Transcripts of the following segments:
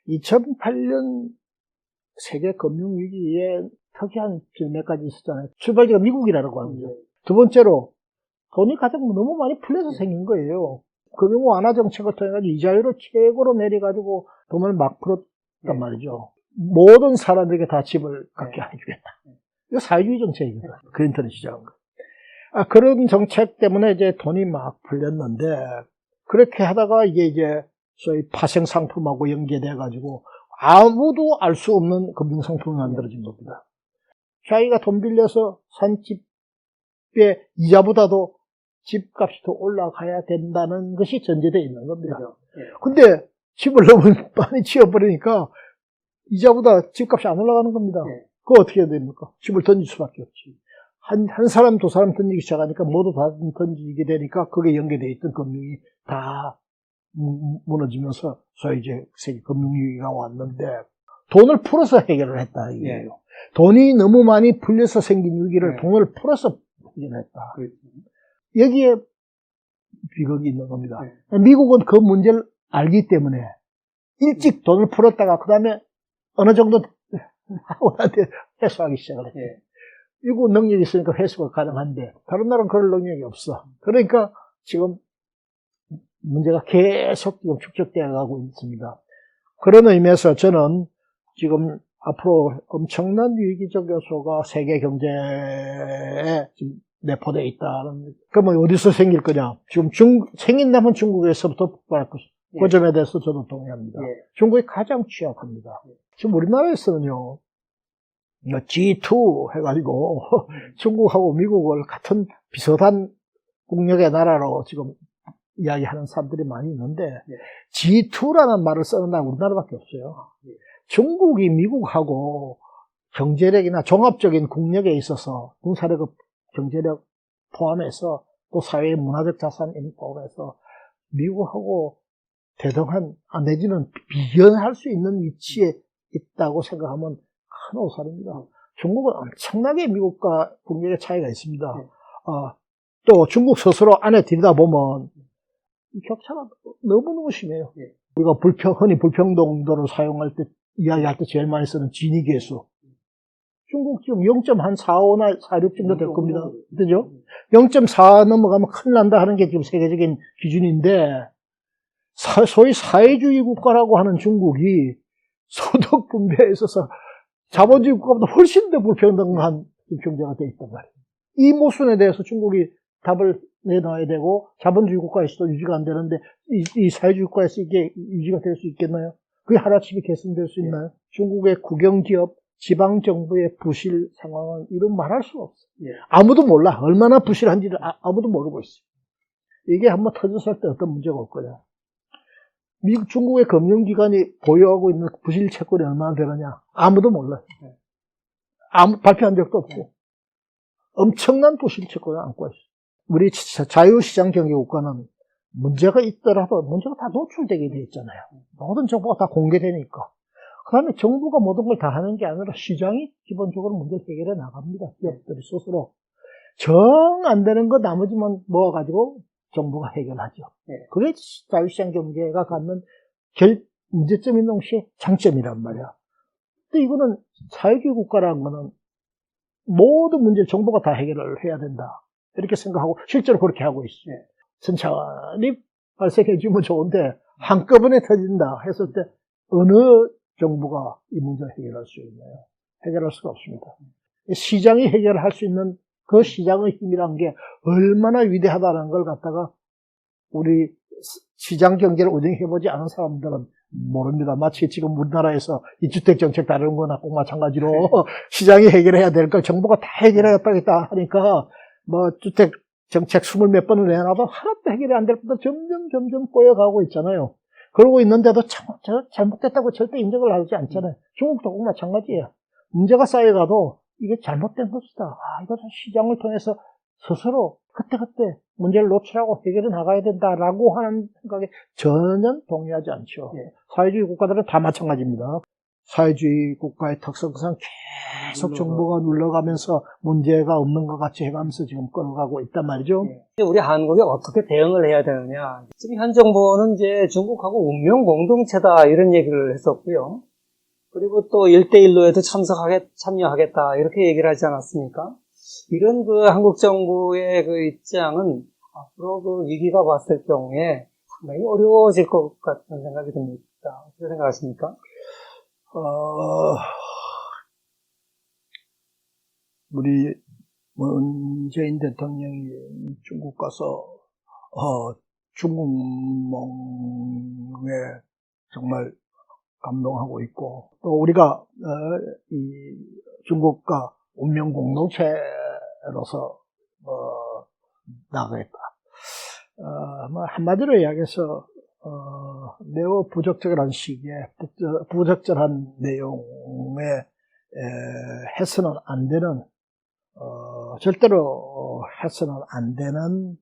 2008년 세계 금융위기에 특이한 몇 가지 있었잖아요. 출발지가 미국이라고 하는 거죠. 두 번째로 돈이 가장 너무 많이 풀려서 생긴 거예요. 금융 완화 정책을 통해 가지고 이자율을 최고로 내려가지고 돈을 막 풀었단 말이죠. 모든 사람들에게 다 집을 갖게 해주겠다. 이거 사회주의 정책이거든. 클린턴이 시작한 거. 그런 정책 때문에 이제 돈이 막 풀렸는데, 그렇게 하다가 이게 소위 파생 상품하고 연계돼가지고 아무도 알 수 없는 금융 상품이 만들어진 겁니다. 자기가 돈 빌려서 산 집의 이자보다도 집값이 더 올라가야 된다는 것이 전제되어 있는 겁니다. 근데 집을 너무 많이 지어버리니까 이자보다 집값이 안 올라가는 겁니다. 그거 어떻게 해야 됩니까? 집을 던질 수밖에 없지. 한 사람, 두 사람 던지기 시작하니까 모두 다 던지게 되니까 거기에 연계되어 있던 금융이 다 무너지면서 소위 이제 세계 금융위기가 왔는데, 돈을 풀어서 해결을 했다 이거예요. 돈이 너무 많이 풀려서 생긴 위기를 돈을 풀어서 해결했다. 여기에 비극이 있는 겁니다. 미국은 그 문제를 알기 때문에 일찍 돈을 풀었다가 그 다음에 어느 정도 하고 나한테 회수하기 시작을 했죠. 미국 능력이 있으니까 회수가 가능한데 다른 나라는 그럴 능력이 없어. 그러니까 지금 문제가 계속 지금 축적되어 가고 있습니다. 그런 의미에서 저는 지금 앞으로 엄청난 위기적 요소가 세계 경제에 지금 내포되어 있다는. 그러면 어디서 생길 거냐? 지금 생긴다면 중국에서부터 폭발할 것이다. 그 점에 대해서 저도 동의합니다. 중국이 가장 취약합니다. 지금 우리나라에서는요, G2 해가지고 중국하고 미국을 같은 비슷한 국력의 나라로 지금 이야기하는 사람들이 많이 있는데, G2라는 말을 쓰는 나라가 우리나라밖에 없어요. 중국이 미국하고 경제력이나 종합적인 국력에 있어서 군사력, 경제력 포함해서 또 사회의 문화적 자산 포함해서 미국하고 대등한, 내지는 비견할 수 있는 위치에 있다고 생각하면 큰 오산입니다. 중국은 엄청나게 미국과 국력의 차이가 있습니다. 또 중국 스스로 안에 들여다보면 이 격차가 너무너무 심해요. 우리가 흔히 불평등도를 사용할 때, 이야기할 때 제일 많이 쓰는 지니 계수. 중국 지금 0.45나 46 정도 될 겁니다. 그죠? 0.4 넘어가면 큰일 난다 하는 게 지금 세계적인 기준인데, 소위 사회주의 국가라고 하는 중국이 소득 분배에 있어서 자본주의 국가보다 훨씬 더 불평등한 경제가 되어 있단 말이에요. 이 모순에 대해서 중국이 답을 내놔야 되고, 자본주의 국가에서도 유지가 안 되는데, 이 사회주의 국가에서 이게 유지가 될 수 있겠나요? 그게 하루아침에 개선될 수 있나요? 중국의 국영기업, 지방정부의 부실 상황은 이런 말할 수가 없어요. 아무도 몰라. 얼마나 부실한지를 아무도 모르고 있어요. 이게 한번 터졌을 때 어떤 문제가 올 거냐. 중국의 금융기관이 보유하고 있는 부실 채권이 얼마나 되느냐. 아무도 몰라요. 발표한 적도 없고. 엄청난 부실 채권을 안고 있어요. 우리 자유시장 경제 국가는 문제가 있더라도 문제가 다 노출되게 돼 있잖아요. 모든 정보가 다 공개되니까. 그 다음에 정부가 모든 걸 다 하는 게 아니라 시장이 기본적으로 문제를 해결해 나갑니다. 기업들이 스스로. 정 안 되는 거 나머지만 모아가지고 정부가 해결하죠. 그게 자유시장 경제가 갖는 문제점인 동시에 장점이란 말이야. 근데 이거는 사회주의 국가라는 거는 모든 문제를 정부가 다 해결을 해야 된다. 이렇게 생각하고 실제로 그렇게 하고 있어요. 천천히 발생해주면 좋은데 한꺼번에 터진다 했을 때 어느 정부가 이 문제를 해결할 수 있나요? 해결할 수가 없습니다. 시장이 해결할 수 있는 그 시장의 힘이란 게 얼마나 위대하다는 걸 갖다가 우리 시장 경제를 운영해보지 않은 사람들은 모릅니다. 마치 지금 우리나라에서 이 주택정책 다루는 거나 꼭 마찬가지로 시장이 해결해야 될 걸 정부가 다 해결하겠다 하니까 뭐 주택정책 20몇 번을 내놔도 하나도 해결이 안 될 것도 점점 꼬여가고 있잖아요. 그러고 있는데도 잘못됐다고 절대 인정을 하지 않잖아요. 중국도 꼭 마찬가지예요. 문제가 쌓여가도 이게 잘못된 것이다. 이것은 시장을 통해서 스스로 그때그때 문제를 노출하고 해결해 나가야 된다라고 하는 생각에 전혀 동의하지 않죠. 사회주의 국가들은 다 마찬가지입니다. 사회주의 국가의 특성상 계속 정부가 눌러가면서 문제가 없는 것 같이 해가면서 지금 끌어가고 있단 말이죠. 네. 우리 한국이 어떻게 대응을 해야 되느냐. 지금 현 정부는 이제 중국하고 운명 공동체다 이런 얘기를 했었고요. 그리고 또 1대1로에도 참여하겠다 이렇게 얘기를 하지 않았습니까? 이런 그 한국 정부의 그 입장은 앞으로 그 위기가 왔을 경우에 상당히 어려워질 것 같은 생각이 듭니다. 어떻게 생각하십니까? 우리 문재인 대통령이 중국 가서 중국몽에 정말 감동하고 있고, 또 우리가 이 중국과 운명 공동체로서 나가겠다. 뭐 한마디로 이야기해서 매우 부적절한 시기에 부적절한 내용에 해서는 안 되는, 절대로 해서는 안 되는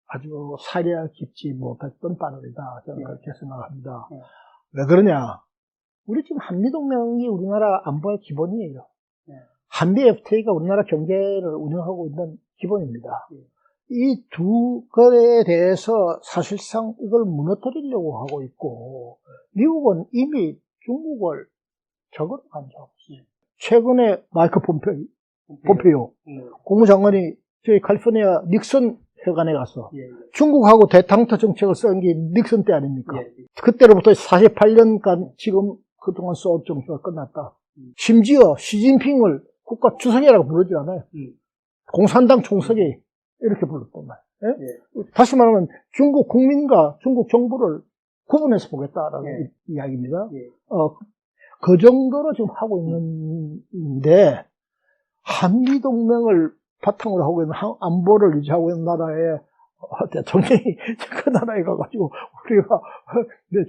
아주 사려 깊지 못했던 바늘이다, 저는 그렇게 생각합니다. 왜 그러냐? 우리 지금 한미동맹이 우리나라 안보의 기본이에요. 한미 FTA가 우리나라 경제를 운영하고 있는 기본입니다. 이 두 것에 대해서 사실상 이걸 무너뜨리려고 하고 있고, 미국은 이미 중국을 적으로 간주하고 있어요. 최근에 마이크 폼페이오 국무장관이 저희 캘리포니아 닉슨 회관에 가서 중국하고 대탕터 정책을 쓴 게 닉슨 때 아닙니까? 그때로부터 48년간 지금 그동안 써온 정책가 끝났다. 심지어 시진핑을 국가 주석이라고 부르지 않아요. 공산당 총석이 이렇게 불렀단 말이에요. 다시 말하면 중국 국민과 중국 정부를 구분해서 보겠다라는 이야기입니다. 그 정도로 지금 하고 있는데, 한미동맹을 바탕으로 하고 있는, 안보를 유지하고 있는 나라에 대통령이 그 나라에 가가지고 우리가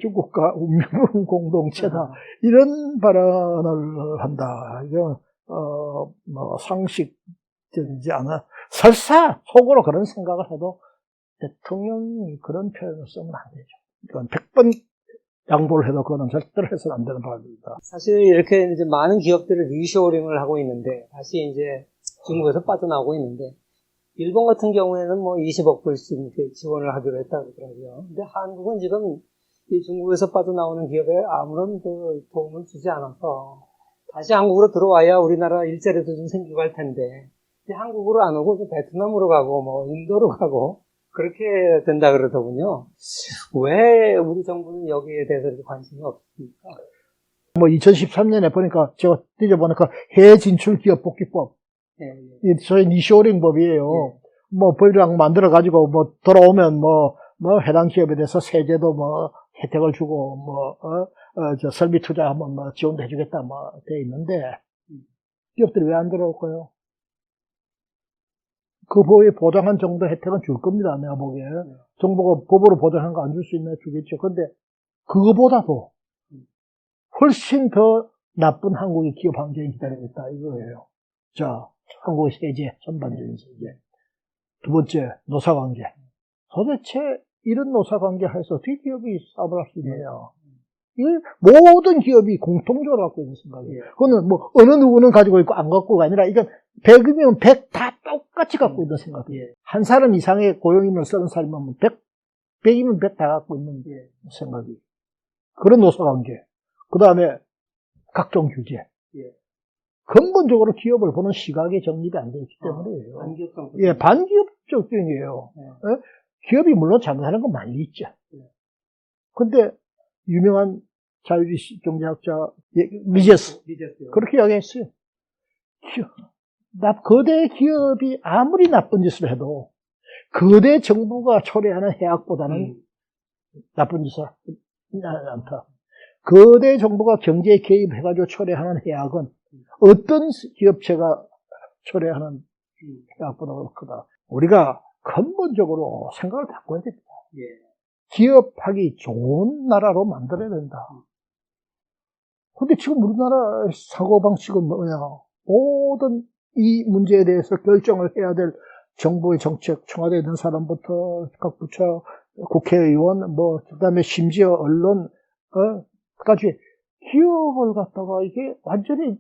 중국과 운명 공동체다 이런 발언을 한다. 이건 뭐 상식적이지 않아. 설사 속으로 그런 생각을 해도 대통령이 그런 표현을 쓰면 안 되죠. 이건 100번 양보를 해도 그거는 절대로 해서는 안 되는 바입니다. 사실 이렇게 이제 많은 기업들을 리쇼링을 하고 있는데, 다시 이제 중국에서 빠져나오고 있는데, 일본 같은 경우에는 뭐 20억 불씩 이렇게 지원을 하기로 했다고 그러더라고요. 근데 한국은 지금 이 중국에서 빠져나오는 기업에 아무런 그 도움을 주지 않아서 다시 한국으로 들어와야 우리나라 일자리도 좀 생기고 할 텐데, 한국으로 안 오고 베트남으로 가고 뭐 인도로 가고 그렇게 된다 그러더군요. 왜 우리 정부는 여기에 대해서 이렇게 관심이 없습니까? 뭐 2013년에 보니까 제가 뒤져보니까 해외 진출 기업 복귀법, 저희 니쇼링 법이에요. 뭐 법이랑 만들어 가지고 뭐 돌아오면 뭐 해당 기업에 대해서 세제도 뭐 혜택을 주고 저 설비 투자하면 뭐 지원도 해주겠다 뭐 돼 있는데, 기업들이 왜 안 들어올까요? 그 법에 보장한 정도 혜택은 줄 겁니다, 내가 보기에. 정부가 법으로 보장한 거 안 줄 수 있나 주겠죠. 근데 그거보다도 훨씬 더 나쁜 한국의 기업 환경이 기다리고 있다, 이거예요. 자, 한국의 세제, 전반적인 세제. 두 번째, 노사관계. 도대체 이런 노사관계 하에서 어떻게 기업이 사업을 할 수 있느냐. 이 모든 기업이 공통적으로 갖고 있는 생각이에요. 그거는 뭐 어느 누구는 가지고 있고 안 갖고가 아니라, 이건 100이면 100 다 똑같이 갖고 있는 생각이에요. 한 사람 이상의 고용인을 쓰는 사람이면 100이면 100 다 갖고 있는 생각이에요. 그런 노사관계. 그 다음에 각종 규제. 근본적으로 기업을 보는 시각이 정립이 안 되어 있기 때문이에요. 반기업적이에요. 기업이 물론 잘못하는 건 많이 있죠. 근데 유명한 자유주의 경제학자 미제스 그렇게 이야기했어요. 거대 기업이 아무리 나쁜 짓을 해도 거대 정부가 초래하는 해악보다는 나쁜 짓을 하지 않다. 거대 정부가 경제에 개입해가지고 초래하는 해악은 어떤 기업체가 초래하는 해악보다 크다. 우리가 근본적으로 생각을 바꿔야 됩니다. 기업하기 좋은 나라로 만들어야 된다. 근데 지금 우리나라 사고방식은 뭐냐? 모든 이 문제에 대해서 결정을 해야 될 정부의 정책, 청와대에 있는 사람부터 각 부처, 국회의원, 그 다음에 심지어 언론, 까지 기업을 갖다가 이게 완전히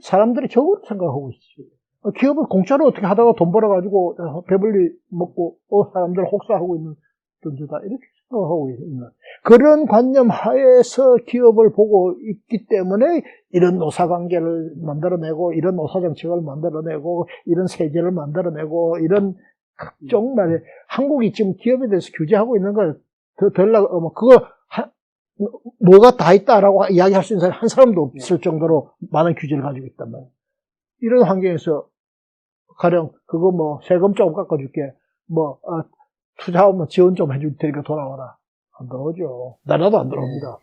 사람들이 적으로 생각하고 있어요. 기업을 공짜로 어떻게 하다가 돈 벌어가지고 배불리 먹고 사람들 혹사하고 있는 존재다 이렇게 생각하고 있는 그런 관념 하에서 기업을 보고 있기 때문에 이런 노사관계를 만들어내고 이런 노사정책을 만들어내고 이런 세제를 만들어내고 이런 각종 말에 한국이 지금 기업에 대해서 규제하고 있는 걸 그거 뭐가 다 있다라고 이야기할 수 있는 사람이 한 사람도 없을 정도로 많은 규제를 가지고 있단 말이에요. 이런 환경에서 가령 그거 뭐 세금 조금 깎아줄게 투자하면 지원 좀 해줄 테니까 돌아와라. 안 들어오죠. 나라도 안 들어옵니다.